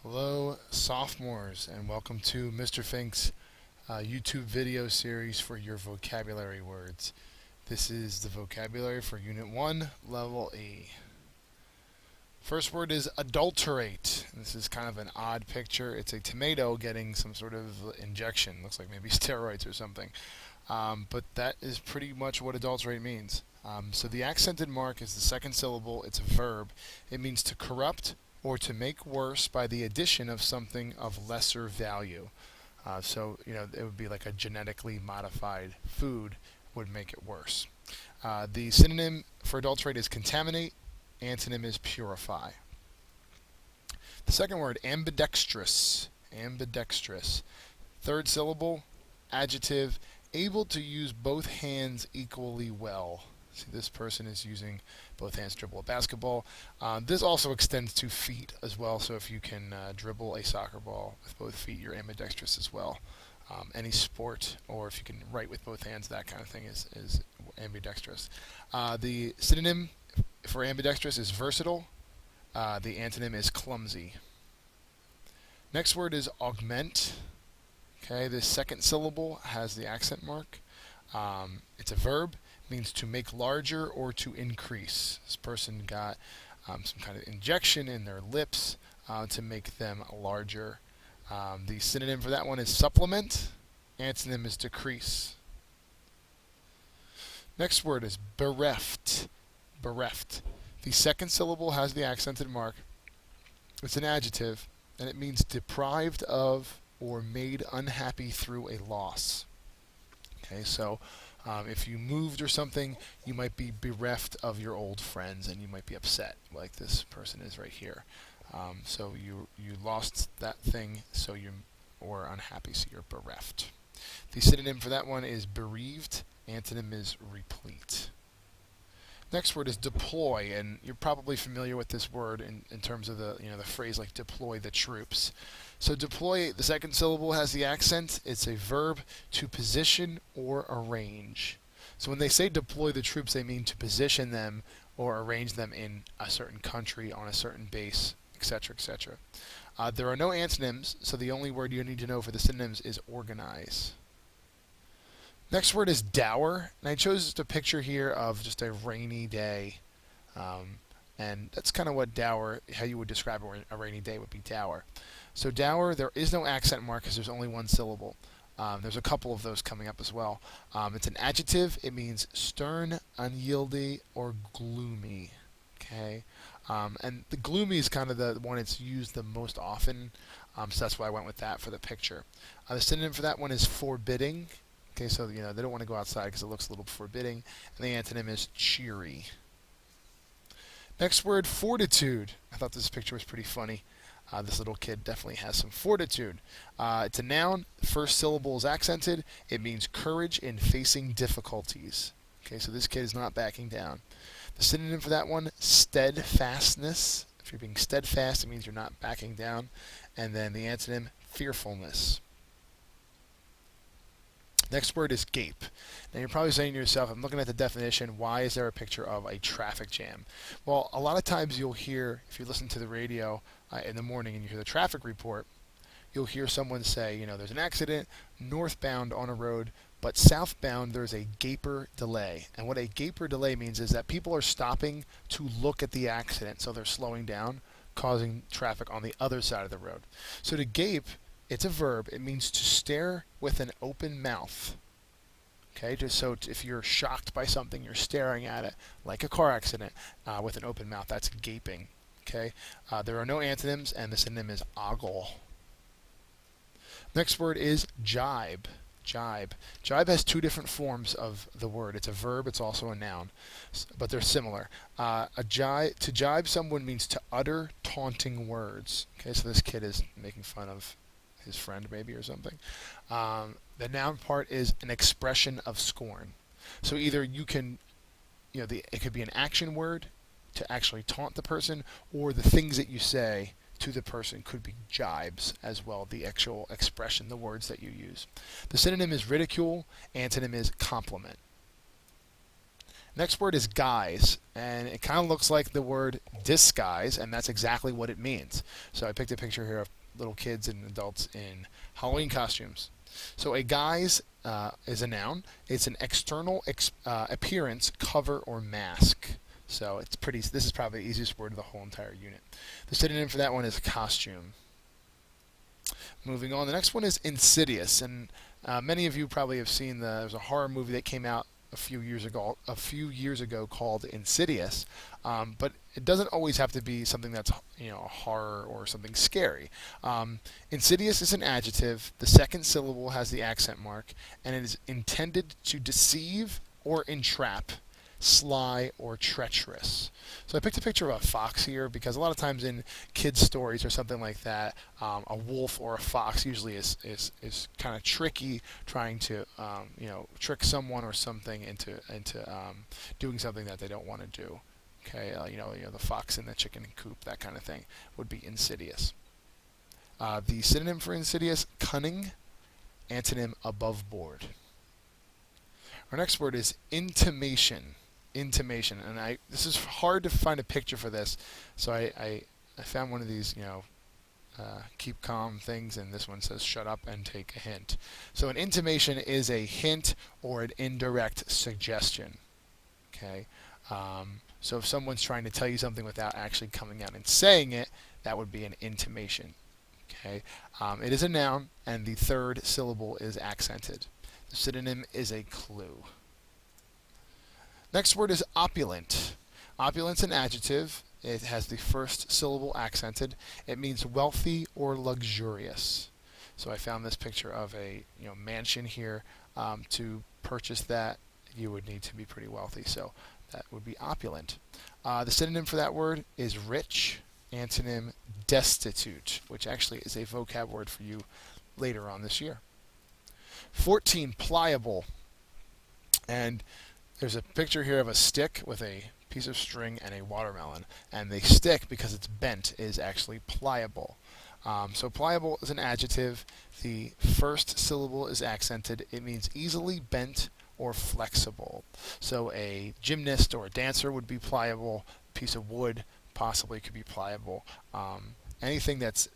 Hello, sophomores, and welcome to Mr. Fink's YouTube video series for your vocabulary words. This is the vocabulary for Unit 1, Level E. First word is adulterate. This is kind of an odd picture. It's a tomato getting some sort of injection. Looks like maybe steroids or something. But that is pretty much what adulterate means. So the accented mark is the second syllable. It's a verb. It means to corrupt or to make worse by the addition of something of lesser value. It would be like a genetically modified food would make it worse. The synonym for adulterate is contaminate. Antonym is purify. The second word, ambidextrous. Ambidextrous. Third syllable, adjective, able to use both hands equally well. See, this person is using both hands to dribble a basketball. This also extends to feet as well, so if you can dribble a soccer ball with both feet, you're ambidextrous as well. Any sport, or if you can write with both hands, that kind of thing is ambidextrous. The synonym for ambidextrous is versatile. The antonym is clumsy. Next word is augment. Okay, the second syllable has the accent mark. It's a verb. Means to make larger or to increase. This person got some kind of injection in their lips to make them larger. The synonym for that one is supplement. Antonym is decrease. Next word is bereft. Bereft. The second syllable has the accented mark. It's an adjective, and it means deprived of or made unhappy through a loss. Okay, so if you moved or something, you might be bereft of your old friends, and you might be upset, like this person is right here. So you lost that thing, so you were unhappy, so you're bereft. The synonym for that one is bereaved. Antonym is replete. Next word is deploy, and you're probably familiar with this word in terms of the phrase like deploy the troops. So deploy, the second syllable has the accent. It's a verb to position or arrange. So when they say deploy the troops, they mean to position them or arrange them in a certain country on a certain base, etc., etc. There are no antonyms, so the only word you need to know for the synonyms is organize. Next word is dour, and I chose just a picture here of just a rainy day, and that's kind of what dour, how you would describe a rainy day would be dour. So dour, there is no accent mark because there's only one syllable. There's a couple of those coming up as well. It's an adjective. It means stern, unyieldy, or gloomy. Okay, and the gloomy is kind of the one it's used the most often, so that's why I went with that for the picture. The synonym for that one is forbidding. Okay, so they don't want to go outside because it looks a little forbidding, and the antonym is cheery. Next word, fortitude. I thought this picture was pretty funny. This little kid definitely has some fortitude. It's a noun. First syllable is accented. It means courage in facing difficulties. Okay, so this kid is not backing down. The synonym for that one, steadfastness. If you're being steadfast, it means you're not backing down. And then the antonym, fearfulness. Next word is gape. Now you're probably saying to yourself, I'm looking at the definition, why is there a picture of a traffic jam? Well, a lot of times you'll hear, if you listen to the radio in the morning and you hear the traffic report, you'll hear someone say, there's an accident northbound on a road, but southbound there's a gaper delay. And what a gaper delay means is that people are stopping to look at the accident, so they're slowing down, causing traffic on the other side of the road. So to gape, it's a verb. It means to stare with an open mouth. Okay, just so if you're shocked by something, you're staring at it like a car accident with an open mouth. That's gaping. Okay, there are no antonyms, and the synonym is ogle. Next word is jibe. Jibe. Jibe has two different forms of the word. It's a verb. It's also a noun, but they're similar. To jibe someone means to utter taunting words. Okay, so this kid is making fun of his friend maybe or something. The noun part is an expression of scorn. So either you can, it could be an action word to actually taunt the person, or the things that you say to the person could be jibes as well, the actual expression, the words that you use. The synonym is ridicule. Antonym is compliment. Next word is guise, and it kind of looks like the word disguise, and that's exactly what it means. So I picked a picture here of little kids and adults in Halloween costumes. So a guise is a noun. It's an external appearance, cover, or mask. So it's pretty. This is probably the easiest word of the whole entire unit. The synonym for that one is costume. Moving on, the next one is insidious, and many of you probably have seen there's a horror movie that came out a few years ago called Insidious, but it doesn't always have to be something that's a horror or something scary. Insidious is an adjective. The second syllable has the accent mark, and it is intended to deceive or entrap, sly, or treacherous. So I picked a picture of a fox here because a lot of times in kids' stories or something like that, a wolf or a fox usually is kind of tricky, trying to trick someone or something into doing something that they don't want to do. Okay, the fox in the chicken coop, that kind of thing would be insidious. The synonym for insidious: cunning. Antonym: above board. Our next word is intimation. Intimation, and this is hard to find a picture for this, so I found one of these keep calm things, and this one says shut up and take a hint. So an intimation is a hint or an indirect suggestion. Okay, so if someone's trying to tell you something without actually coming out and saying it, that would be an intimation. Okay, it is a noun, and the third syllable is accented. The synonym is a clue. Next word is opulent. Opulent's an adjective. It has the first syllable accented. It means wealthy or luxurious. So I found this picture of a mansion here. To purchase that, you would need to be pretty wealthy. So that would be opulent. The synonym for that word is rich. Antonym: destitute, which actually is a vocab word for you later on this year. 14, pliable. And there's a picture here of a stick with a piece of string and a watermelon, and the stick, because it's bent, is actually pliable. So pliable is an adjective. The first syllable is accented. It means easily bent or flexible. So a gymnast or a dancer would be pliable. A piece of wood possibly could be pliable. Anything that's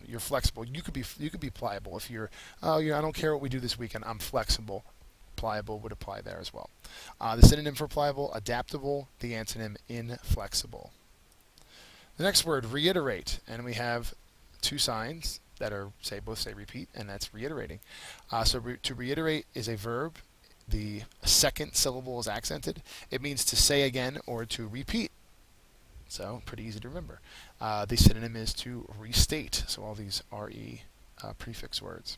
you're flexible. You could be pliable if you're I don't care what we do this weekend. I'm flexible. Pliable would apply there as well. The synonym for pliable: adaptable. The antonym: inflexible. The next word, reiterate, and we have two signs that are both say repeat, and that's reiterating. To reiterate is a verb. The second syllable is accented. It means to say again or to repeat. So pretty easy to remember. The synonym is to restate. So all these re prefix words.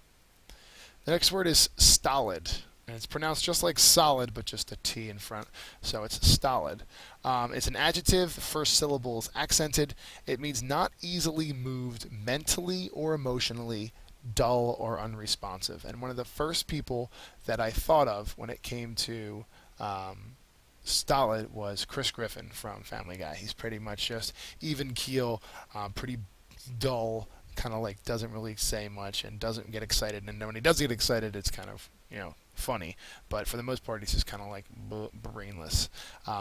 The next word is stolid. And it's pronounced just like solid, but just a T in front. So it's stolid. It's an adjective. The first syllable is accented. It means not easily moved mentally or emotionally, dull or unresponsive. And one of the first people that I thought of when it came to stolid was Chris Griffin from Family Guy. He's pretty much just even keel, pretty dull, kind of like doesn't really say much and doesn't get excited. And when he does get excited, it's kind of funny, but for the most part, he's just kind of like brainless.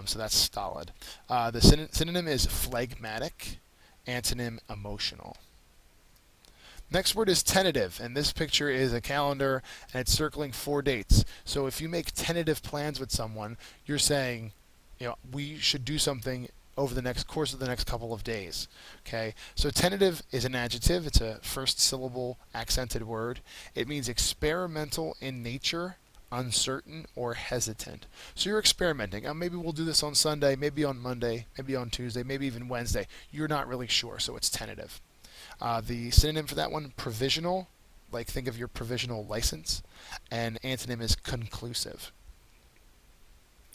So that's stolid. The synonym is phlegmatic. Antonym: emotional. Next word is tentative, and this picture is a calendar, and it's circling 4 dates. So if you make tentative plans with someone, you're saying, we should do something over the course of the next couple of days. Okay, so tentative is an adjective. It's a first syllable accented word. It means experimental in nature, uncertain, or hesitant. So you're experimenting. Maybe we'll do this on Sunday, maybe on Monday, maybe on Tuesday, maybe even Wednesday. You're not really sure, so it's tentative. The synonym for that one, provisional. Like think of your provisional license. And antonym is conclusive.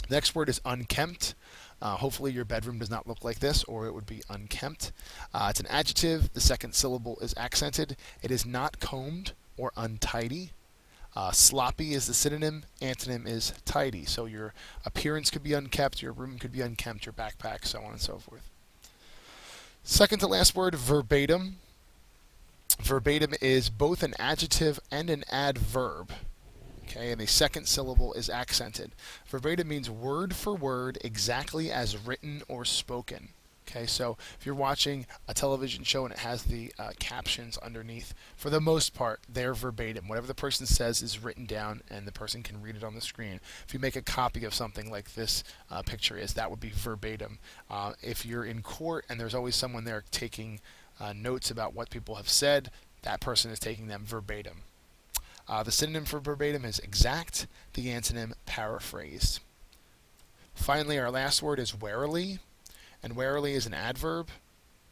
Next word is unkempt. Hopefully your bedroom does not look like this, or it would be unkempt. It's an adjective. The second syllable is accented. It is not combed or untidy. Sloppy is the synonym. Antonym is tidy. So your appearance could be unkept, your room could be unkempt, your backpack, so on and so forth. Second to last word, verbatim. Verbatim is both an adjective and an adverb. Okay, and the second syllable is accented. Verbatim means word for word, exactly as written or spoken. Okay, so if you're watching a television show and it has the captions underneath, for the most part, they're verbatim. Whatever the person says is written down and the person can read it on the screen. If you make a copy of something like this picture is, that would be verbatim. If you're in court and there's always someone there taking notes about what people have said, that person is taking them verbatim. The synonym for verbatim is exact, the antonym paraphrased. Finally, our last word is warily. And warily is an adverb.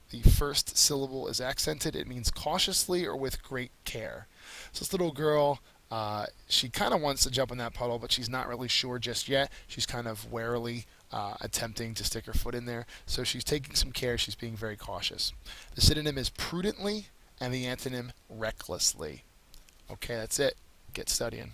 The first syllable is accented. It means cautiously or with great care. So this little girl, she kind of wants to jump in that puddle, but she's not really sure just yet. She's kind of warily attempting to stick her foot in there. So she's taking some care. She's being very cautious. The synonym is prudently, and the antonym recklessly. Okay, that's it. Get studying.